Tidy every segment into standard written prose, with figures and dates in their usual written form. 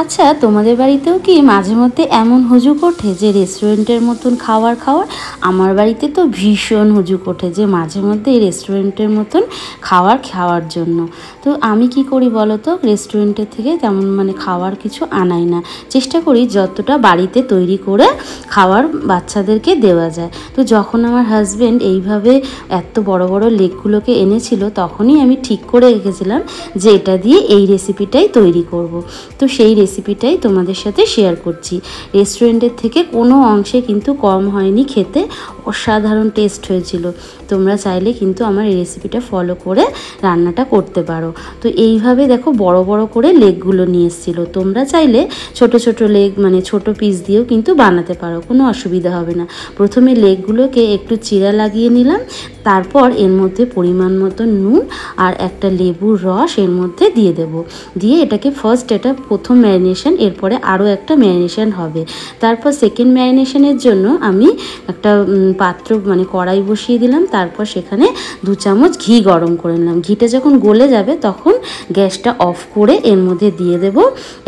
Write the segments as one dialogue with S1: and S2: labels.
S1: আচ্ছা, তোমাদের বাড়িতেও কি মাঝে মধ্যে এমন হুজুক ওঠে যে রেস্টুরেন্টের মতন খাওয়ার? আমার বাড়িতে তো ভীষণ হুজুক ওঠে যে মাঝে মধ্যে এই রেস্টুরেন্টের মতন খাওয়ার জন্য। তো আমি কি করি বলো তো, রেস্টুরেন্টের থেকে তেমন খাওয়ার কিছু আনাই না, চেষ্টা করি যতটা বাড়িতে তৈরি করে খাওয়ার বাচ্চাদেরকে দেওয়া যায়। তো যখন আমার হাজব্যান্ড এইভাবে এত বড় বড় লেগগুলোকে এনেছিল, তখনই আমি ঠিক করে রেখেছিলাম যে এটা দিয়ে এই রেসিপিটাই তৈরি করব। তো সেই রেসিপিটাই তোমাদের সাথে শেয়ার করছি। রেস্টুরেন্টের থেকে কোনো অংশে কিন্তু কম হয়নি, খেতে অসাধারণ টেস্ট হয়েছিল। তোমরা চাইলে কিন্তু আমার এই রেসিপিটা ফলো করে রান্নাটা করতে পারো। তো এইভাবে দেখো বড় বড় করে লেগগুলো নিয়ে এসেছিলো। তোমরা চাইলে ছোট ছোট লেগ ছোট পিস দিয়েও কিন্তু বানাতে পারো, কোনো অসুবিধা হবে না। প্রথমে লেগগুলোকে একটু চিরা লাগিয়ে নিলাম, তারপর এর মধ্যে পরিমাণ মতো নুন আর একটা লেবুর রস এর মধ্যে দিয়ে দেব। দিয়ে এটাকে এটা প্রথম ম্যারিনেশন, এরপরে আরও একটা ম্যারিনেশন হবে। তারপর সেকেন্ড ম্যারিনেশনের জন্য আমি একটা পাত্র কড়াই বসিয়ে দিলাম। তারপর সেখানে 2 চামচ ঘি গরম করে নিলাম। ঘিটা যখন গলে যাবে তখন গ্যাসটা অফ করে এর মধ্যে দিয়ে দেব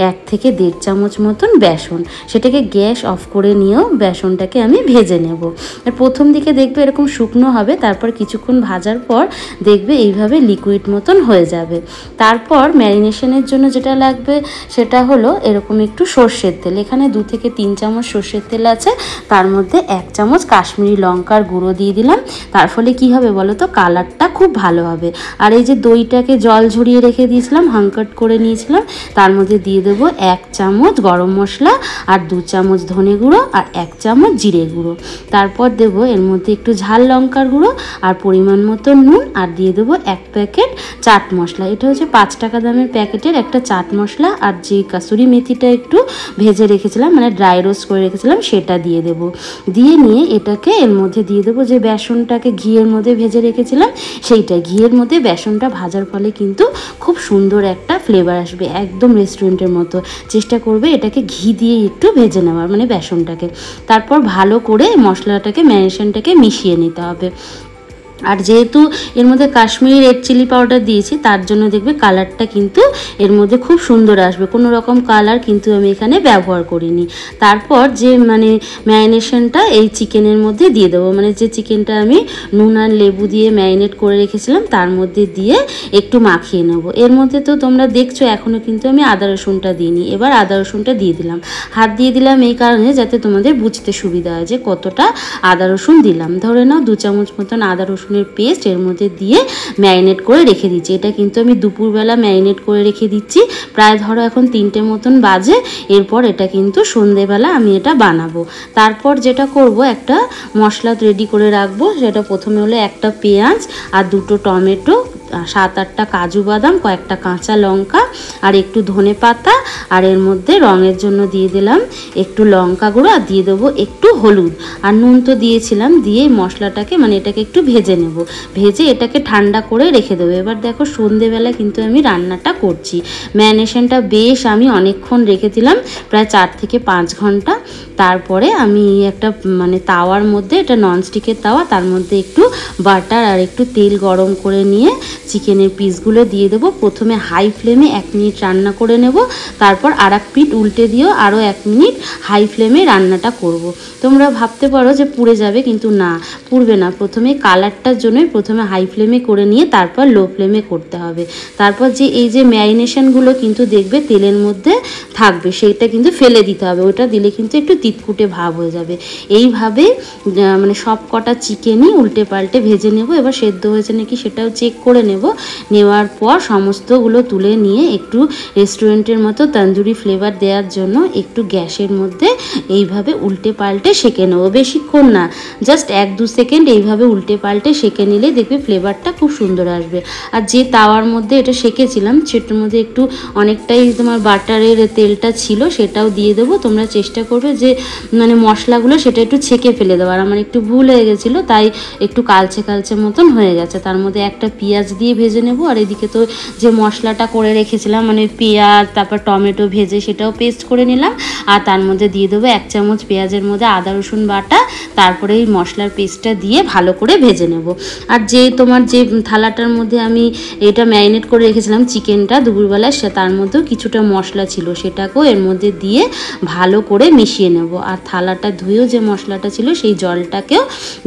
S1: 1 থেকে 1.5 চামচ মতন বেসন। সেটাকে গ্যাস অফ করে নিয়েও বেসনটাকে আমি ভেজে নেব। আর প্রথম দিকে দেখবে এরকম শুকনো হবে, তারপর কিছুক্ষণ ভাজার পর দেখবে এইভাবে লিকুইড মতন হয়ে যাবে। তারপর ম্যারিনেশনের জন্য যেটা লাগবে সেটা হলো এরকম একটু সর্ষের তেল। এখানে 2 থেকে 3 চামচ সর্ষের তেল আছে, তার মধ্যে 1 চামচ কাশ্মীরি লঙ্কার গুঁড়ো দিয়ে দিলাম। তার ফলে কি হবে বলো তো, কালারটা খুব ভালো হবে। আর এই যে দইটাকে জল ঝরিয়ে রেখে দিয়েছিলাম, হাঙ্কাট করে নিয়েছিলাম, তার মধ্যে দিয়ে দেবো 1 চামচ গরম মশলা আর 2 চামচ ধনে গুঁড়ো আর 1 চামচ জিরে গুঁড়ো। তারপর দেবো এর মধ্যে একটু ঝাল লঙ্কার গুঁড়ো আর পরিমাণ মতো নুন, আর দিয়ে দেবো 1 প্যাকেট চাট মশলা। এটা হচ্ছে 5 টাকা দামের প্যাকেটের একটা চাট মশলা। আর যে কাসুরি মেথিটা একটু ভেজে রেখেছিলাম, ড্রাই রোস্ট করে রেখেছিলাম, সেটা দিয়ে দেব। দিয়ে নিয়ে এটাকে এর মধ্যে দিয়ে দেবো যে বেসনটাকে ঘিয়ের মধ্যে ভেজে রেখেছিলাম, সেইটা ঘিয়ের মধ্যে বেসনটা ভাজার ফলে কিন্তু খুব সুন্দর একটা ফ্লেভার আসবে, একদম রেস্টুরেন্টের মতো। চেষ্টা করবে এটাকে ঘি দিয়ে একটু ভেজে নেওয়ার, বেসনটাকে। তারপর ভালো করে মশলাটাকে ম্যারিনেশনটাকে মিশিয়ে নিতে হবে। আর যেহেতু এর মধ্যে কাশ্মীরি রেড চিলি পাউডার দিয়েছি, তার জন্য দেখবে কালারটা কিন্তু এর মধ্যে খুব সুন্দর আসবে। কোনো রকম কালার কিন্তু আমি এখানে ব্যবহার করিনি। তারপর যে ম্যারিনেশনটা এই চিকেনের মধ্যে দিয়ে দেবো, যে চিকেনটা আমি নুন আর লেবু দিয়ে ম্যারিনেট করে রেখেছিলাম তার মধ্যে দিয়ে একটু মাখিয়ে নেবো। এর মধ্যে তো তোমরা দেখছো এখনও কিন্তু আমি আদা রসুনটা দিইনি। এবার আদা রসুনটা দিয়ে দিলাম। হাত দিয়ে দিলাম এই কারণে যাতে তোমাদের বুঝতে সুবিধা হয় যে কতটা আদা রসুন দিলাম। ধরে নাও 2 চামচ মতন আদা রসুন পেস্ট এর মধ্যে দিয়ে ম্যারিনেট করে রেখে দিচ্ছি। এটা কিন্তু আমি দুপুরবেলা ম্যারিনেট করে রেখে দিচ্ছি, প্রায় ধরো এখন 3টে মতন বাজে। এরপর এটা কিন্তু সন্ধেবেলা আমি এটা বানাবো। তারপর যেটা করব, একটা মশলা রেডি করে রাখবো। সেটা প্রথমে হলো একটা পেঁয়াজ আর 2টো টমেটো, 7-8টা কাজু বাদাম, কয়েকটা কাঁচা লঙ্কা আর একটু ধনে পাতা, আর এর মধ্যে রঙের জন্য দিয়ে দিলাম একটু লঙ্কা গুঁড়ো, আর দিয়ে দেবো একটু হলুদ, আর নুন তো দিয়েছিলাম। দিয়ে মশলাটাকে এটাকে একটু ভেজে নেব। ভেজে এটাকে ঠান্ডা করে রেখে দেবো। এবার দেখো সন্ধেবেলা কিন্তু আমি রান্নাটা করছি। ম্যারিনেশনটা বেশ আমি অনেকক্ষণ রেখেছিলাম, প্রায় 4 থেকে 5 ঘন্টা। তারপরে আমি একটা তাওয়ার মধ্যে, এটা ননস্টিকের তাওয়া, তার মধ্যে একটু বাটার আর একটু তেল গরম করে নিয়ে চিকেনের পিসগুলো দিয়ে দেবো। প্রথমে হাই ফ্লেমে 1 মিনিট রান্না করে নেব, তারপর আর এক পিঠ উল্টে দিয়েও আরও 1 মিনিট হাই ফ্লেমে রান্নাটা করব। তোমরা ভাবতে পারো যে পুড়ে যাবে, কিন্তু না, পুড়বে না। প্রথমে কালারটার জন্যই প্রথমে হাই ফ্লেমে করে নিয়ে তারপর লো ফ্লেমে করতে হবে। তারপর যে এই যে ম্যারিনেশনগুলো কিন্তু দেখবে তেলের মধ্যে থাকবে, সেইটা কিন্তু ফেলে দিতে হবে। ওটা দিলে কিন্তু একটু তিতকুটে ভাব হয়ে যাবে। এইভাবে সব কটা চিকেনই উল্টে পাল্টে ভেজে নেব। এবার সেদ্ধ হয়েছে নাকি সেটাও চেক করে নেব। নেওয়ার পর সমস্তগুলো তুলে নিয়ে একটু রেস্টুরেন্টের মতো তন্দুরি ফ্লেভার দেওয়ার জন্য একটু গ্যাসের মধ্যে এইভাবে উল্টে পাল্টে সেঁকে নেবো। বেশিক্ষণ না, জাস্ট 1-2 সেকেন্ড এইভাবে উল্টে পাল্টে সেঁকে নিলে দেখবে ফ্লেভারটা খুব সুন্দর আসবে। আর যে তাওয়ার মধ্যে এটা সেঁকেছিলাম সেটার মধ্যে একটু অনেকটাই তোমার বাটারের তেলটা ছিল, সেটাও দিয়ে দেবো। তোমরা চেষ্টা করবে যে মশলাগুলো সেটা একটু ছেঁকে ফেলে দেওয়ার। আমার একটু ভুল হয়ে গেছিলো, তাই একটু কালচে কালচে মতন হয়ে গেছে। তার মধ্যে একটা পেঁয়াজ দিয়ে ভেজে নেব। আর এদিকে তো যে মশলাটা করে রেখেছিলাম মানে পেঁয়াজ তারপর টমেটো ভেজে সেটাও পেস্ট করে নিলাম। আর তার মধ্যে দিয়ে দেবো 1 চামচ পেঁয়াজের মধ্যে আদা রসুন বাটা, তারপরে এই মশলার পেস্টটা দিয়ে ভালো করে ভেজে নেব। আর যে তোমার যে থালাটার মধ্যে আমি এটা ম্যারিনেট করে রেখেছিলাম চিকেনটা দুপুরবেলা, তার মধ্যেও কিছুটা মশলা ছিল, সেটাকেও এর মধ্যে দিয়ে ভালো করে মিশিয়ে নেব। আর থালাটা ধুয়েও যে মশলাটা ছিল সেই জলটাকেও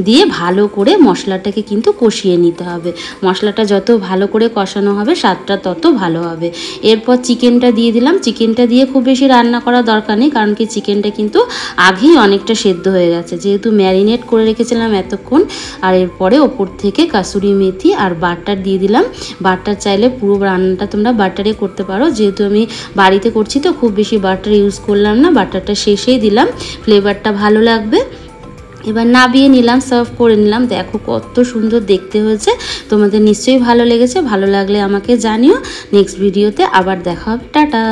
S1: দিয়ে ভালো করে মশলাটাকে কিন্তু কষিয়ে নিতে হবে। মশলাটা যত ভালো করে কষানো হবে স্বাদটা তত ভালো হবে। এরপর চিকেনটা দিয়ে দিলাম। চিকেনটা দিয়ে খুব বেশি রান্না করা দরকার নেই, কারণ কি চিকেনটা কিন্তু আগেই অনেকটা সেদ্ধ হয়ে গেছে, যেহেতু ম্যারিনেট করে রেখেছিলাম এতক্ষণ। আর এরপরে ওপর থেকে কাসুরি মেথি আর বাটার দিয়ে দিলাম। বাটার চাইলে পুরো রান্নাটা তোমরা বাটারে করতে পারো, যেহেতু আমি বাড়িতে করছি তো খুব বেশি বাটার ইউজ করলাম না, বাটারটা শেষেই দিলাম, ফ্লেভারটা ভালো লাগবে। এবার নাবিয়ে নিলাম, সার্ভ করে নিলাম। দেখো কত সুন্দর দেখতে হয়েছে। তোমাদের নিশ্চয়ই ভালো লেগেছে, ভালো লাগলে আমাকে জানিও। নেক্সট ভিডিওতে আবার দেখা হবে। টাটা।